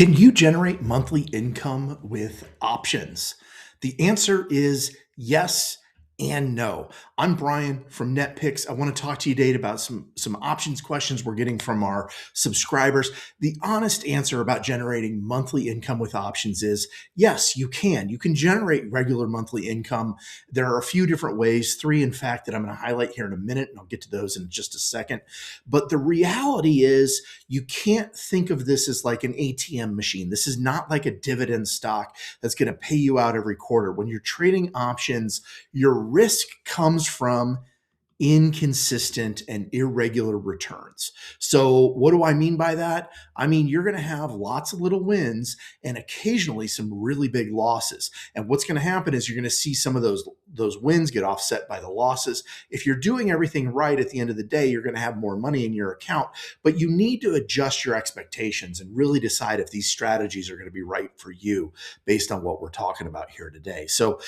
Can you generate monthly income with options? The answer is yes and no. I'm Brian from NetPicks. I want to talk to you today about some options questions we're getting from our subscribers. The honest answer about generating monthly income with options is yes, you can. You can generate regular monthly income. There are a few different ways, three in fact, that I'm going to highlight here in a minute, and I'll get to those in just a second. But the reality is you can't think of this as like an ATM machine. This is not like a dividend stock that's going to pay you out every quarter. When you're trading options, your risk comes from inconsistent and irregular returns. So what do I mean by that? I mean, you're going to have lots of little wins and occasionally some really big losses. And what's going to happen is you're going to see some of those wins get offset by the losses. If you're doing everything right at the end of the day, you're going to have more money in your account, but you need to adjust your expectations and really decide if these strategies are going to be right for you based on what we're talking about here today. So,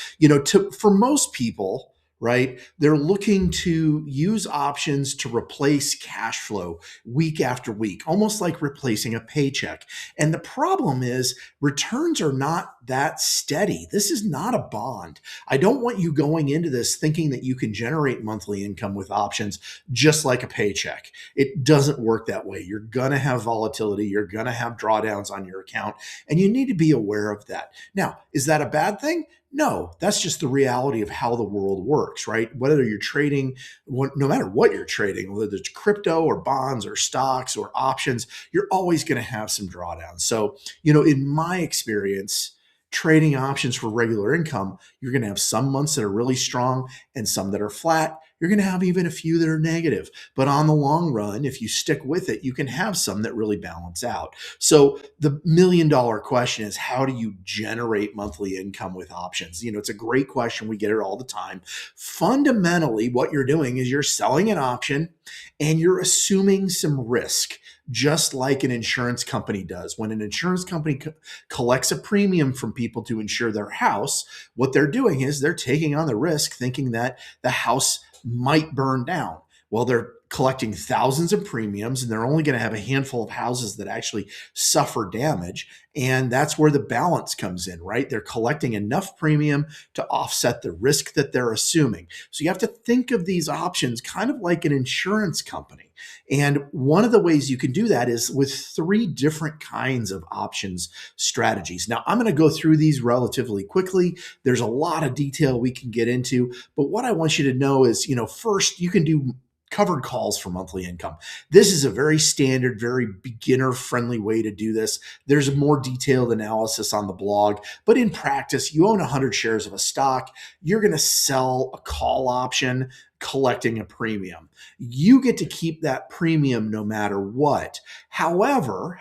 for most people, right? They're looking to use options to replace cash flow week after week, almost like replacing a paycheck. And the problem is returns are not that steady. This is not a bond. I don't want you going into this thinking that you can generate monthly income with options just like a paycheck. It doesn't work that way. You're going to have volatility. You're going to have drawdowns on your account, and you need to be aware of that. Now, is that a bad thing? No, that's just the reality of how the world works, right? Whether you're trading, no matter what you're trading, whether it's crypto or bonds or stocks or options, you're always going to have some drawdowns. So, in my experience, trading options for regular income, you're going to have some months that are really strong and some that are flat. You're going to have even a few that are negative. But on the long run, if you stick with it, you can have some that really balance out. So the $1,000,000 question is, how do you generate monthly income with options? It's a great question. We get it all the time. Fundamentally, what you're doing is you're selling an option and you're assuming some risk, just like an insurance company does. When an insurance company collects a premium from people to insure their house, what they're doing is they're taking on the risk thinking that the house might burn down. Well, they're collecting thousands of premiums, and they're only going to have a handful of houses that actually suffer damage. And that's where the balance comes in, right? They're collecting enough premium to offset the risk that they're assuming. So you have to think of these options kind of like an insurance company. And one of the ways you can do that is with three different kinds of options strategies. Now, I'm going to go through these relatively quickly. There's a lot of detail we can get into, but what I want you to know is, first, you can do covered calls for monthly income. This is a very standard, very beginner-friendly way to do this. There's a more detailed analysis on the blog, but in practice, you own 100 shares of a stock. You're going to sell a call option, collecting a premium. You get to keep that premium no matter what. However,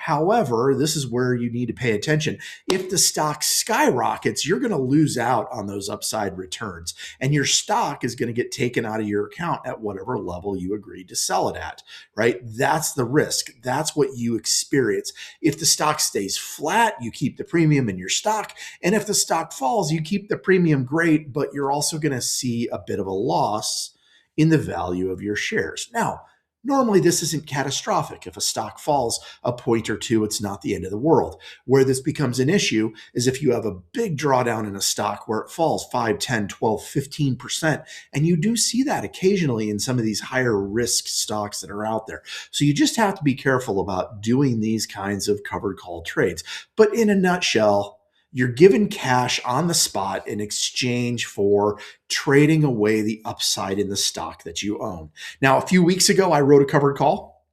this is where you need to pay attention. If the stock skyrockets, you're going to lose out on those upside returns, and your stock is going to get taken out of your account at whatever level you agreed to sell it at, right? That's the risk. That's what you experience. If the stock stays flat, you keep the premium in your stock. And if the stock falls, you keep the premium, great, but you're also going to see a bit of a loss in the value of your shares. Now, normally this isn't catastrophic. If a stock falls a point or two, it's not the end of the world. Where this becomes an issue is if you have a big drawdown in a stock where it falls 5, 10, 12, 15%. And you do see that occasionally in some of these higher risk stocks that are out there. So you just have to be careful about doing these kinds of covered call trades. But in a nutshell, you're given cash on the spot in exchange for trading away the upside in the stock that you own. Now, a few weeks ago, I wrote a covered call,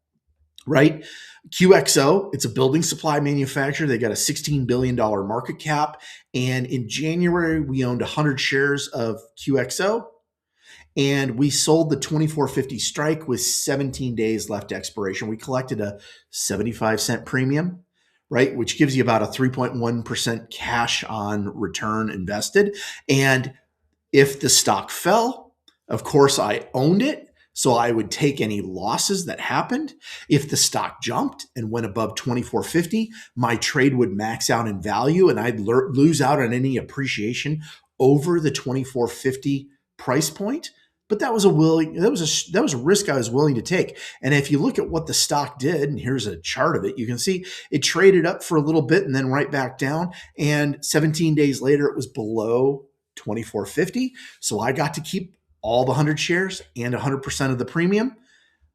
right? QXO, it's a building supply manufacturer. They got a $16 billion market cap. And in January, we owned 100 shares of QXO. And we sold the 2450 strike with 17 days left to expiration. We collected a 75-cent premium, right? Which gives you about a 3.1% cash on return invested. And if the stock fell, of course, I owned it, so I would take any losses that happened. If the stock jumped and went above 2450, my trade would max out in value and I'd lose out on any appreciation over the 2450 price point. but that was a risk I was willing to take. And if you look at what the stock did, and here's a chart of it, you can see it traded up for a little bit and then right back down. And 17 days later, it was below 24.50. So I got to keep all the 100 shares and 100% of the premium.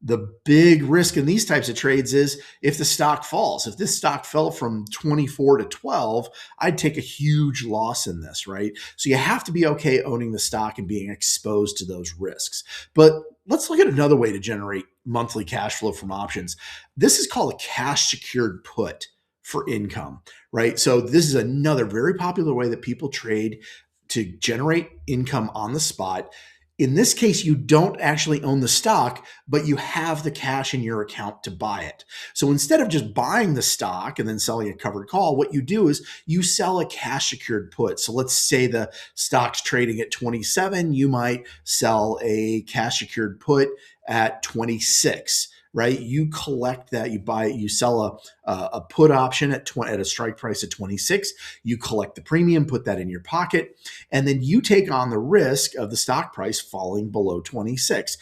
The big risk in these types of trades is if the stock falls. If this stock fell from 24 to 12, I'd take a huge loss in this, right? So you have to be okay owning the stock and being exposed to those risks. But let's look at another way to generate monthly cash flow from options. This is called a cash secured put for income, right? So this is another very popular way that people trade to generate income on the spot. In this case, you don't actually own the stock, but you have the cash in your account to buy it. So instead of just buying the stock and then selling a covered call, what you do is you sell a cash secured put. So let's say the stock's trading at 27, you might sell a cash secured put at 26. Right? You collect that, you buy it, you sell a put option at a strike price of 26. You collect the premium, put that in your pocket, and then you take on the risk of the stock price falling below 26.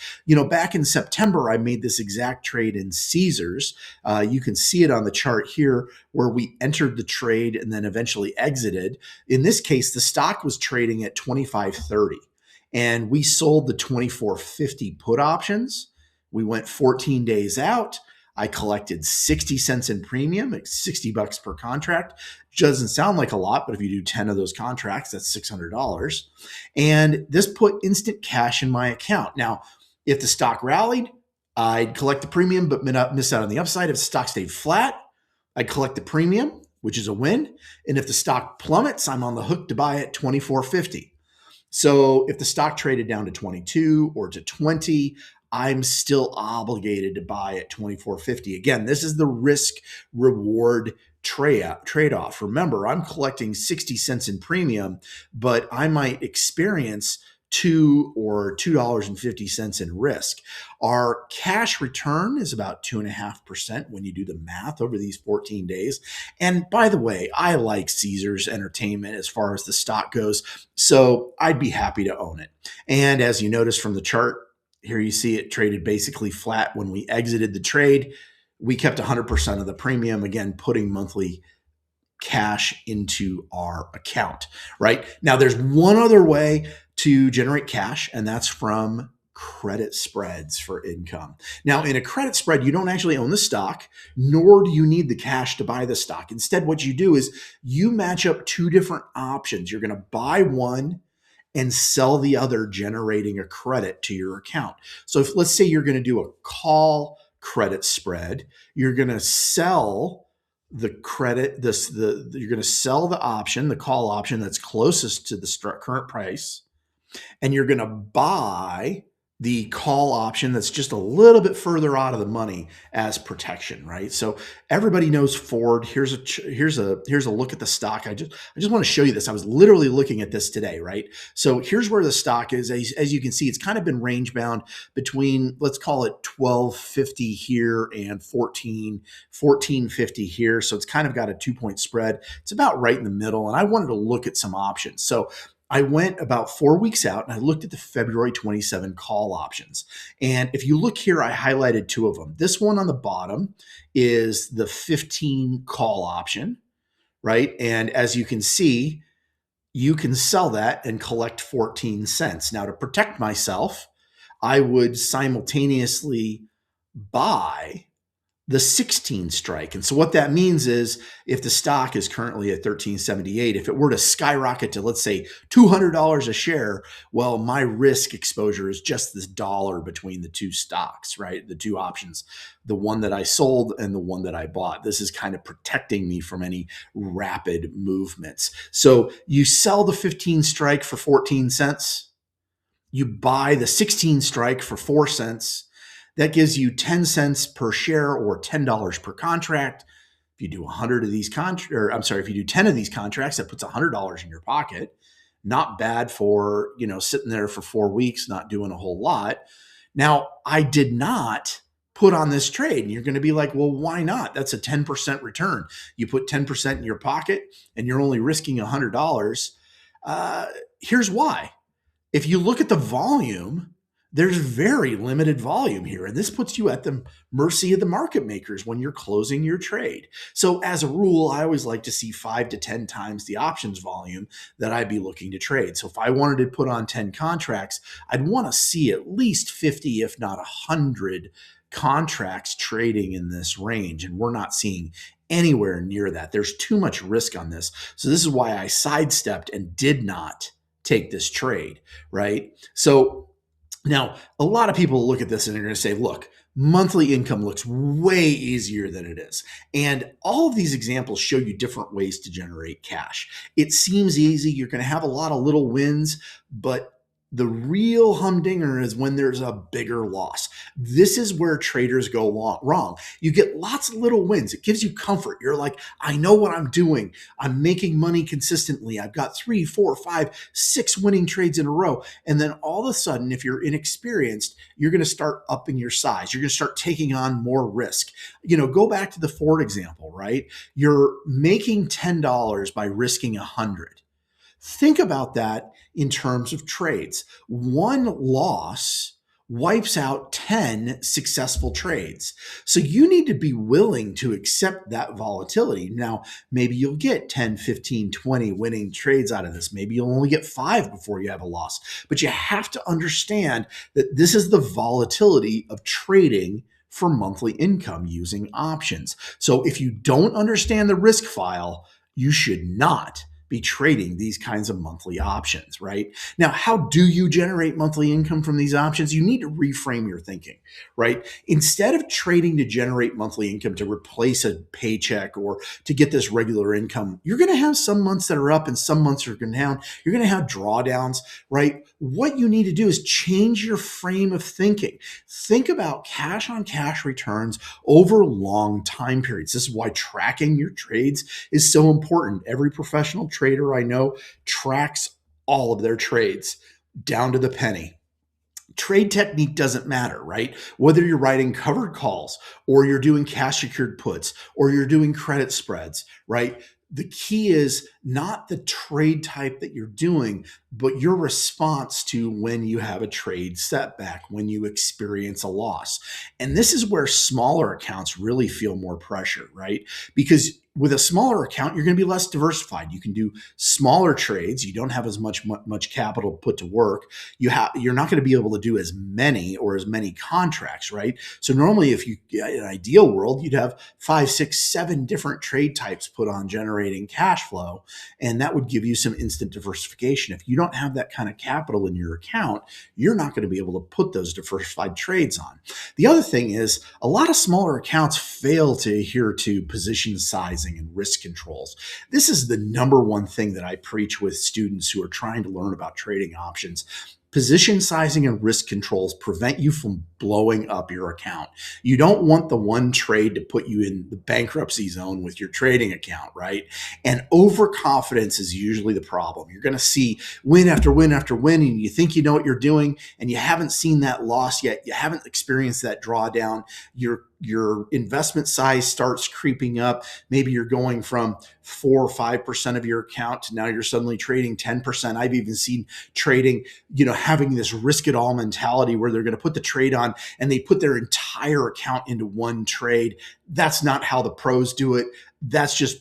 Back in September, I made this exact trade in Caesars. You can see it on the chart here where we entered the trade and then eventually exited. In this case, the stock was trading at 25.30 and we sold the 24.50 put options. We went 14 days out. I collected 60 cents in premium, it's $60 per contract. Doesn't sound like a lot, but if you do 10 of those contracts, that's $600. And this put instant cash in my account. Now, if the stock rallied, I'd collect the premium, but miss out on the upside. If the stock stayed flat, I'd collect the premium, which is a win. And if the stock plummets, I'm on the hook to buy at 24.50. So if the stock traded down to 22 or to 20, I'm still obligated to buy at 24.50. Again, this is the risk reward trade-off. Remember, I'm collecting 60 cents in premium, but I might experience $2.50 in risk. Our cash return is about 2.5% when you do the math over these 14 days. And by the way, I like Caesars Entertainment as far as the stock goes, so I'd be happy to own it. And as you notice from the chart, here you see it traded basically flat when we exited the trade. We kept 100% of the premium, again, putting monthly cash into our account, right? Now, there's one other way to generate cash, and that's from credit spreads for income. Now, in a credit spread, you don't actually own the stock, nor do you need the cash to buy the stock. Instead, what you do is you match up two different options. You're going to buy one and sell the other, generating a credit to your account. So if let's say you're going to do a call credit spread, you're going to sell the credit, you're going to sell the option, the call option that's closest to the current price, and you're going to buy the call option that's just a little bit further out of the money as protection, right? So everybody knows Ford. Here's a look at the stock. I just want to show you this. I was literally looking at this today, right? So here's where the stock is. As you can see, it's kind of been range bound between, let's call it 12.50 here and 14.50 here. So it's kind of got a 2-point spread. It's about right in the middle. And I wanted to look at some options. So I went about 4 weeks out and I looked at the February 27 call options. And if you look here, I highlighted two of them. This one on the bottom is the 15 call option, right? And as you can see, you can sell that and collect 14 cents. Now, to protect myself, I would simultaneously buy the 16 strike. And so what that means is if the stock is currently at 13.78, if it were to skyrocket to, let's say, $200 a share, well, my risk exposure is just this dollar between the two stocks, right? The two options, the one that I sold and the one that I bought. This is kind of protecting me from any rapid movements. So you sell the 15 strike for 14 cents. You buy the 16 strike for 4 cents. That gives you 10 cents per share or $10 per contract. If you do 100 of these if you do 10 of these contracts, that puts $100 in your pocket. Not bad for, sitting there for 4 weeks, not doing a whole lot. Now, I did not put on this trade. And you're going to be like, well, why not? That's a 10% return. You put 10% in your pocket and you're only risking $100. Here's why. If you look at the volume, there's very limited volume here, and this puts you at the mercy of the market makers when you're closing your trade. So, as a rule, I always like to see 5 to 10 times the options volume that I'd be looking to trade. So, if I wanted to put on 10 contracts, I'd want to see at least 50, if not 100 contracts trading in this range, and we're not seeing anywhere near that. There's too much risk on this. So, this is why I sidestepped and did not take this trade, right? So, now, a lot of people look at this and they're going to say, look, monthly income looks way easier than it is. And all of these examples show you different ways to generate cash. It seems easy. You're going to have a lot of little wins, but the real humdinger is when there's a bigger loss. This is where traders go wrong. You get lots of little wins. It gives you comfort. You're like, I know what I'm doing. I'm making money consistently. I've got 3, 4, 5, 6 winning trades in a row. And then all of a sudden, if you're inexperienced, you're going to start upping your size. You're going to start taking on more risk. Go back to the Ford example, right? You're making $10 by risking 100. Think about that in terms of trades. One loss wipes out 10 successful trades. So you need to be willing to accept that volatility. Now, maybe you'll get 10, 15, 20 winning trades out of this. Maybe you'll only get 5 before you have a loss. But you have to understand that this is the volatility of trading for monthly income using options. So if you don't understand the risk file, you should not be trading these kinds of monthly options, right? Now, how do you generate monthly income from these options? You need to reframe your thinking, right? Instead of trading to generate monthly income to replace a paycheck or to get this regular income, you're going to have some months that are up and some months are going down. You're going to have drawdowns, right? What you need to do is change your frame of thinking. Think about cash on cash returns over long time periods. This is why tracking your trades is so important. Every professional trader I know tracks all of their trades down to the penny. Trade technique doesn't matter, right? Whether you're writing covered calls or you're doing cash secured puts or you're doing credit spreads, right? The key is not the trade type that you're doing, but your response to when you have a trade setback, when you experience a loss. And this is where smaller accounts really feel more pressure, right? Because with a smaller account, you're going to be less diversified. You can do smaller trades. You don't have as much capital put to work. You're not going to be able to do as many contracts, right? So normally, if you in an ideal world, you'd have 5, 6, 7 different trade types put on generating cash flow, and that would give you some instant diversification. If you don't have that kind of capital in your account, you're not going to be able to put those diversified trades on. The other thing is a lot of smaller accounts fail to adhere to position sizing and risk controls. This is the number one thing that I preach with students who are trying to learn about trading options. Position sizing and risk controls prevent you from blowing up your account. You don't want the one trade to put you in the bankruptcy zone with your trading account, right? And overconfidence is usually the problem. You're going to see win after win after win, and you think you know what you're doing, and you haven't seen that loss yet. You haven't experienced that drawdown. Your investment size starts creeping up. Maybe you're going from 4 or 5% of your account to now you're suddenly trading 10%. I've even seen trading, having this risk it all mentality where they're going to put the trade on and they put their entire account into one trade. That's not how the pros do it. That's just,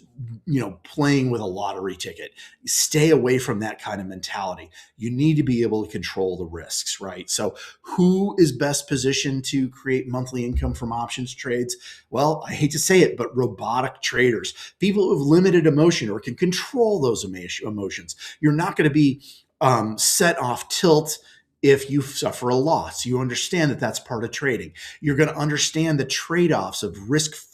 playing with a lottery ticket. Stay away from that kind of mentality. You need to be able to control the risks, right? So who is best positioned to create monthly income from options trades? Well, I hate to say it, but robotic traders, people who have limited emotion or can control those emotions. You're not going to be set off tilt if you suffer a loss. You understand that that's part of trading. You're going to understand the trade-offs of risk,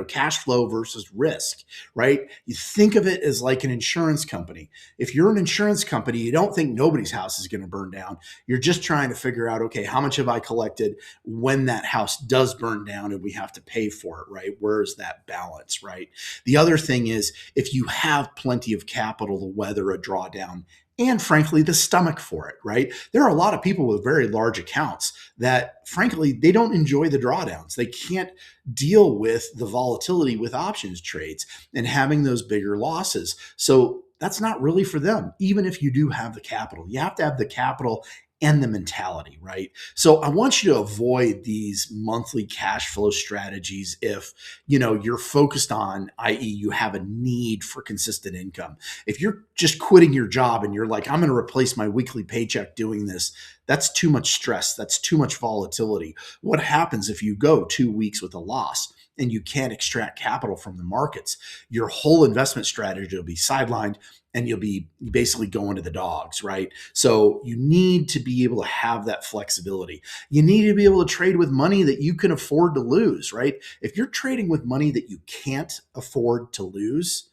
cash flow versus risk, right? You think of it as like an insurance company. If you're an insurance company, you don't think nobody's house is going to burn down. You're just trying to figure out, okay, how much have I collected when that house does burn down and we have to pay for it, right? Where's that balance, right? The other thing is if you have plenty of capital to weather a drawdown, and frankly, the stomach for it, right? There are a lot of people with very large accounts that, frankly, they don't enjoy the drawdowns. They can't deal with the volatility with options trades and having those bigger losses. So that's not really for them, even if you do have the capital. You have to have the capital and the mentality, right? So I want you to avoid these monthly cash flow strategies if, you're focused on, i.e., you have a need for consistent income. If you're just quitting your job and you're like, I'm going to replace my weekly paycheck doing this, that's too much stress. That's too much volatility. What happens if you go 2 weeks with a loss and you can't extract capital from the markets? Your whole investment strategy will be sidelined and you'll be basically going to the dogs, right? So you need to be able to have that flexibility. You need to be able to trade with money that you can afford to lose, right? If you're trading with money that you can't afford to lose,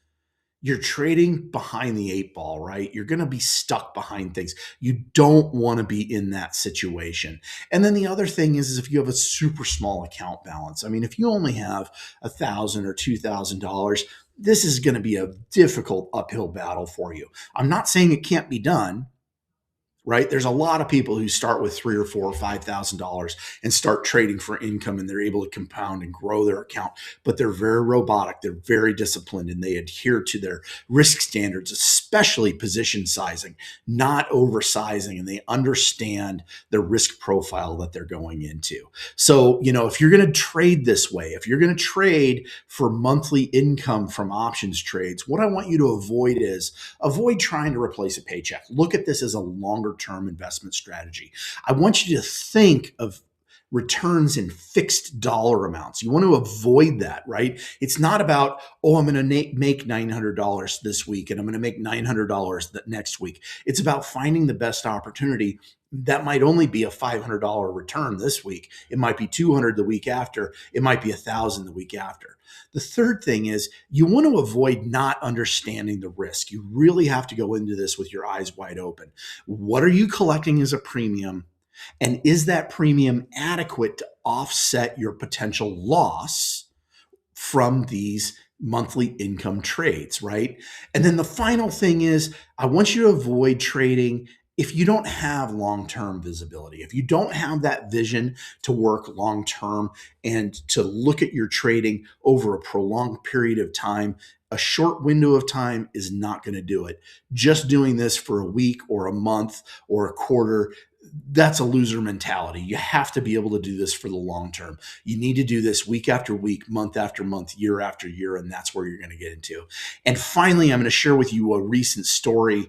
you're trading behind the eight ball, right? You're going to be stuck behind things. You don't want to be in that situation. And then the other thing is if you have a super small account balance. I mean, if you only have $1,000 or $2,000, this is going to be a difficult uphill battle for you. I'm not saying it can't be done, right? There's a lot of people who start with $3 or $4 or $5,000 and start trading for income, and they're able to compound and grow their account. But they're very robotic, they're very disciplined, and they adhere to their risk standards, especially position sizing, not oversizing, and they understand the risk profile that they're going into. So, if you're going to trade this way, if you're going to trade for monthly income from options trades, what I want you to avoid trying to replace a paycheck. Look at this as a longer term investment strategy. I want you to think of returns in fixed dollar amounts. You want to avoid that, right? It's not about, oh, I'm going to make $900 this week and I'm going to make $900 the next week. It's about finding the best opportunity. That might only be a $500 return this week. It might be $200 the week after. It might be $1,000 the week after. The third thing is you want to avoid not understanding the risk. You really have to go into this with your eyes wide open. What are you collecting as a premium? And is that premium adequate to offset your potential loss from these monthly income trades, right? And then the final thing is I want you to avoid trading if you don't have long-term visibility, if you don't have that vision to work long-term and to look at your trading over a prolonged period of time. A short window of time is not going to do it. Just doing this for a week or a month or a quarter, that's a loser mentality. You have to be able to do this for the long term. You need to do this week after week, month after month, year after year, and that's where you're going to get into. And finally, I'm going to share with you a recent story.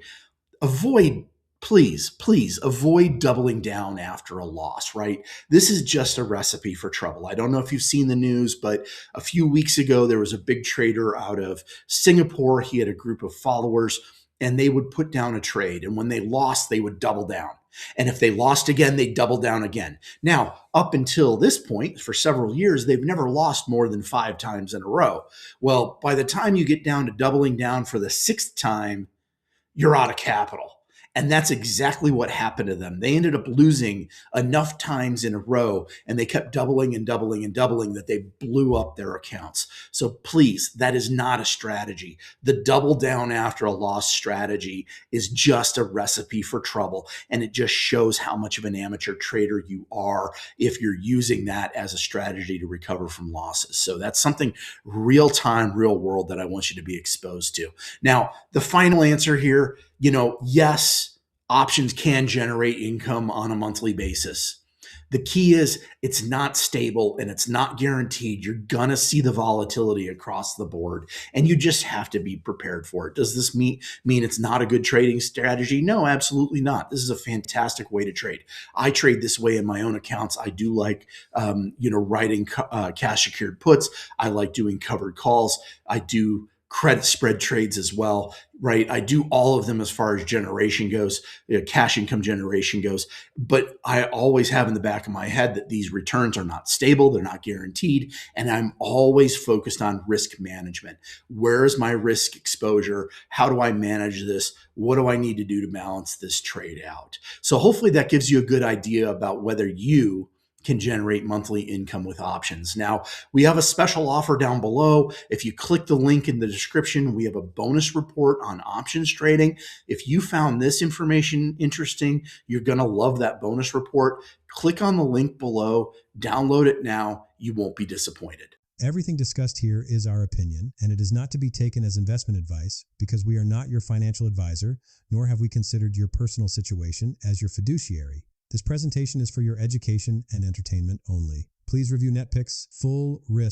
Avoid Please avoid doubling down after a loss, right? This is just a recipe for trouble. I don't know if you've seen the news, but a few weeks ago, there was a big trader out of Singapore. He had a group of followers and they would put down a trade. And when they lost, they would double down. And if they lost again, they'd double down again. Now, up until this point, for several years, they've never lost more than 5 times in a row. Well, by the time you get down to doubling down for the 6th time, you're out of capital. And that's exactly what happened to them. They ended up losing enough times in a row and they kept doubling and doubling and doubling that they blew up their accounts. So please, that is not a strategy. The double down after a loss strategy is just a recipe for trouble. And it just shows how much of an amateur trader you are if you're using that as a strategy to recover from losses. So that's something real time, real world that I want you to be exposed to. Now, the final answer here, yes, options can generate income on a monthly basis. The key is it's not stable and it's not guaranteed. You're going to see the volatility across the board and you just have to be prepared for it. Does this mean it's not a good trading strategy? No, absolutely not. This is a fantastic way to trade. I trade this way in my own accounts. I do like, writing cash secured puts. I like doing covered calls. I do credit spread trades as well, right? I do all of them as far as generation goes, cash income generation goes. But I always have in the back of my head that these returns are not stable, they're not guaranteed, and I'm always focused on risk management. Where is my risk exposure? How do I manage this? What do I need to do to balance this trade out? So hopefully that gives you a good idea about whether you can generate monthly income with options. Now, we have a special offer down below. If you click the link in the description, we have a bonus report on options trading. If you found this information interesting, you're going to love that bonus report. Click on the link below, download it now. You won't be disappointed. Everything discussed here is our opinion, and it is not to be taken as investment advice because we are not your financial advisor, nor have we considered your personal situation as your fiduciary. This presentation is for your education and entertainment only. Please review NetPicks' full risk